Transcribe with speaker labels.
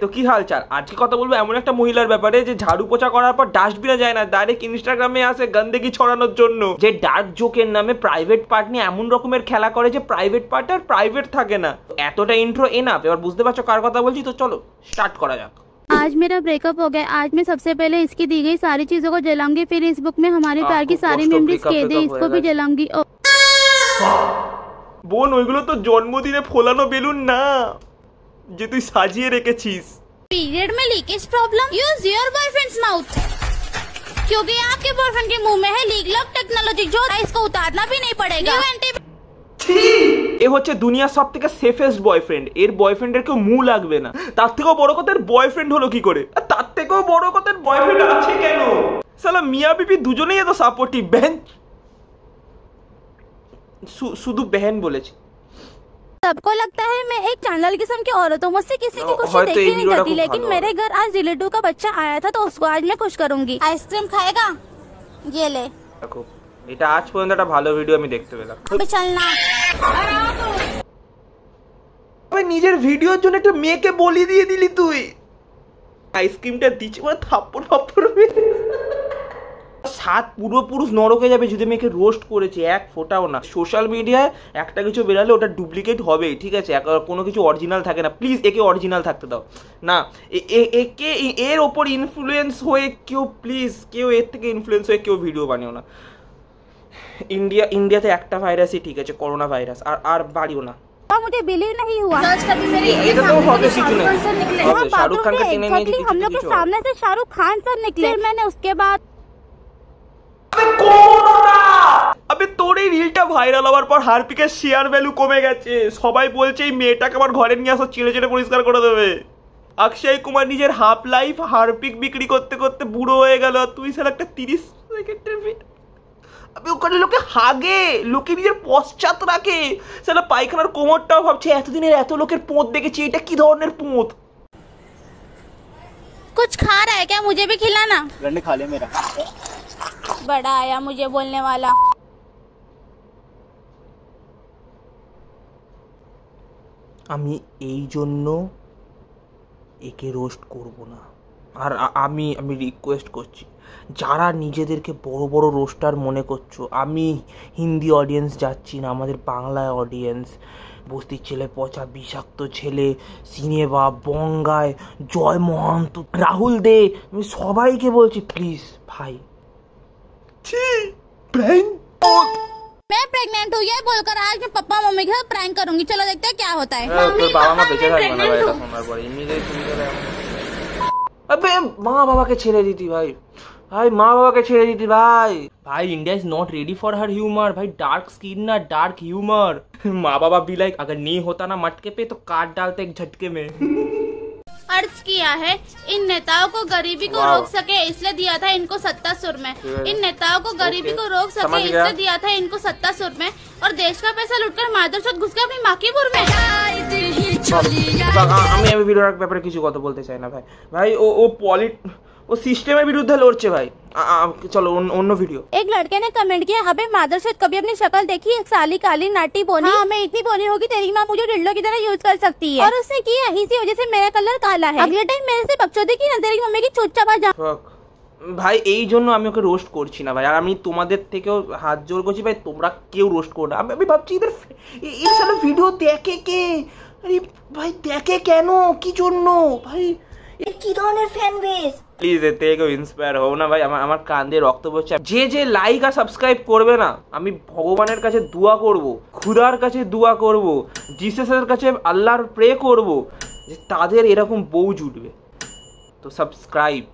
Speaker 1: তো কি হাল চাল? আজকে কথা বলবো এমন একটা মহিলার ব্যাপারে যে ঝাড়ু পোছা করার পর ডাস্টবিনে যায় না, ডাইরেক্ট ইনস্টাগ্রামে আসে গন্দেগি ছড়ানোর জন্য। যে ডার্ক জোকের নামে প্রাইভেট পার্ট নিয়ে এমন রকমের খেলা করে যে প্রাইভেট পার্ট আর প্রাইভেট থাকে না। এতটা ইন্ট্রো এনাফ, এবার বুঝতে পারছো কার কথা বলছি? তো চলো স্টার্ট করা যাক।
Speaker 2: आज मेरा ब्रेकअप हो गया। आज मैं सबसे पहले इसकी दी गई सारी चीजों को जलाऊंगी, फिर इस बुक में हमारे प्यार की सारी मेमोरीज कैद है, इसको भी जलाऊंगी।
Speaker 1: বোন, ওইগুলো তো জন্মদিনে ফোলানো বেলুন না যে তুই সাজিয়ে রেখেছিস।
Speaker 2: पीरियड में leakage problem, use your boyfriend's mouth, क्योंकि आपके बॉयफ्रेंड के मुंह में है लीक लॉक टेक्नोलॉजी, जो इसको उतारना भी नहीं पड़ेगा।
Speaker 1: এ হচ্ছে দুনিয়ার সব থেকে সেফেস্ট বয়ফ্রেন্ড। এর বয়ফ্রেন্ডের কেউ মুখ লাগবে না। তার থেকেও বড় কথা বয়ফ্রেন্ড হলো কি করে? তার থেকেও বড় কথা বয়ফ্রেন্ড আছে কেন? সালা মিয়া বিবি দুজনেই এত সাপোর্টিভ। বেন শুধু বেহেন বলেছি।
Speaker 2: सबको लगता है मैं एक चांडाल किस्म की औरत हूँ, मुझसे किसी की खुशी देखी नहीं जाती, लेकिन मेरे घर आज रिलेटिव का बच्चा आया था तो उसको आज मैं खुश करूंगी। आइसक्रीम खाएगा? ये ले।
Speaker 1: এটা আজ পর্যন্ত একটা ভালো ভিডিও আমি দেখতে পেলাম।
Speaker 2: চলনা
Speaker 1: নিজের ভিডিওর জন্য একটা মেয়েকে বলি দিয়ে দিলি তুই। আইসক্রিমটা দিচ্ছি মানে থাপ্পড় থাপ্পড় সাত পূর্বপুরুষ নরকে যাবে যদি মেয়েকে রোস্ট করেছে। এক ফোটাও না। সোশ্যাল মিডিয়ায় একটা কিছু বেরালে ওটা ডুপ্লিকেট হবেই, ঠিক আছে? কোনো কিছু অরিজিনাল থাকে না। প্লিজ একে অরিজিনাল থাকতে দাও না। একে এর ওপর ইনফ্লুয়েন্স হয়ে কেউ, প্লিজ কেউ এর থেকে ইনফ্লুয়েন্স হয়ে কেউ ভিডিও বানিও না। ইন্ডিয়াতে একটা ভাইরাসই ঠিক আছে, করোনা ভাইরাস। আর বাড়িও না।
Speaker 2: मुझे बिलीव नहीं हुआ।
Speaker 1: এটা তো হবে কিছু নেই। শাহরুখ খানকে টেনে নিয়ে কিছু
Speaker 2: हम लोग के सामने से शाहरुख खान सर निकले। मैंने उसके बाद
Speaker 1: আবে তোর এই রিলটা ভাইরাল হওয়ার পর হারপিকের শেয়ার ভ্যালু কমে গেছে। সবাই বলছে এই মেয়েটাকে আবার ঘরে নিয়ে আসো, চিড়ে চিড়ে পরিষ্কার করে দেবে। অক্ষয় কুমার নিজের হাফ লাইফ হারপিক বিক্রি করতে করতে বুড়ো হয়ে গেল। তুই স্যার একটা 30 সেকেন্ডের ভিডিও। আবে ওখানে লোকে হাগে, লোকে নিজের পশ্চাৎ রাখে। স্যার পায়খানার কোমরটাও ভাবছে এতদিনের এত লোকের পোঁত দেখেছি, এটা কি ধরনের পোঁত?
Speaker 2: कुछ खा रहा है क्या? मुझे भी खिलाना।
Speaker 3: गंडे खा ले मेरा।
Speaker 2: बड़ा आया मुझे बोलने वाला।
Speaker 1: আমি এই জন্য একে রোস্ট করব না। আর আমি রিকোয়েস্ট করছি, যারা নিজেদেরকে বড় বড় রোস্টার মনে করছো, আমি হিন্দি অডিয়েন্স যাচ্ছি না, আমাদের বাংলায় অডিয়েন্স, বস্তির ছেলে, পচা বিষাক্ত ছেলে, সিনেমা, বঙ্গায়, জয় মহান্ত, রাহুল দে, আমি সবাইকে বলছি প্লিজ ভাই।
Speaker 2: मैं प्रेग्नेंट हूँ ये बोलकर आज मैं पापा मम्मी के साथ प्रैंक करूंगी। चलो देखते हैं क्या होता है।
Speaker 1: अबे মা বাবাকে ছেড়ে দিতি ভাই, মা বাবাকে ছেড়ে দিতি ভাই। India is not ready for her humour भाई। डार्क स्किन ना डार्क ह्यूमर। माँ बाबा भी लाइक अगर नहीं होता ना मटके पे तो काट डालते एक झटके में।
Speaker 2: अर्ज किया है इन नेताओं को गरीबी को रोक सके इसलिए दिया था इनको सत्ता सुर में। इन नेताओं को गरीबी को रोक सके इसलिए दिया था इनको सत्ता सुर में, और देश का पैसा लुटकर मादरचोद घुस के अपनी माँ की बुर में।
Speaker 1: আমি ভিডিওর ব্যাপারে কিছু কথা বলতে চাই না ভাই। ও সিস্টেমের বিরুদ্ধে লড়ছে ভাই। চলো অন্য ভিডিও।
Speaker 2: एक लड़के ने कमेंट किया, अबे मादरचोद कभी अपनी शक्ल देखी? एक साली काली नाटी बोनी। हाँ, मैं इतनी बोनी होगी तेरी माँ मुझे डिल्डो की तरह यूज कर सकती है। और उसने किया इसी वजह से मेरा कलर काला है। अगले टाइम मेरे से बकचोदी की ना तेरी मम्मी की चुपचाप जा।
Speaker 1: ভাই এই জন্য আমি ওকে রোস্ট করছি না ভাই। আর আমি তোমাদের থেকেও হাত জোর করছি ভাই, তোমরা কেউ রোস্ট করো না। আমি ভাবছি এদের এই সারা ভিডিও দেখে কে? আরে ভাই দেখে কেন? কি জন্য ভাই?
Speaker 2: কি ধরনের ফ্যান বেস?
Speaker 1: প্লিজ এতে কেউ ইন্সপায়ার হও না ভাই। আমার কান দিয়ে রক্ত পড়ছে। যে লাইক আর সাবস্ক্রাইব করবে না, আমি ভগবানের কাছে দোয়া করব, খুদার কাছে দোয়া করব, জিসাসের কাছে আল্লাহর প্রে করব যে তাদের এরকম বউ জুটবে। তো সাবস্ক্রাইব।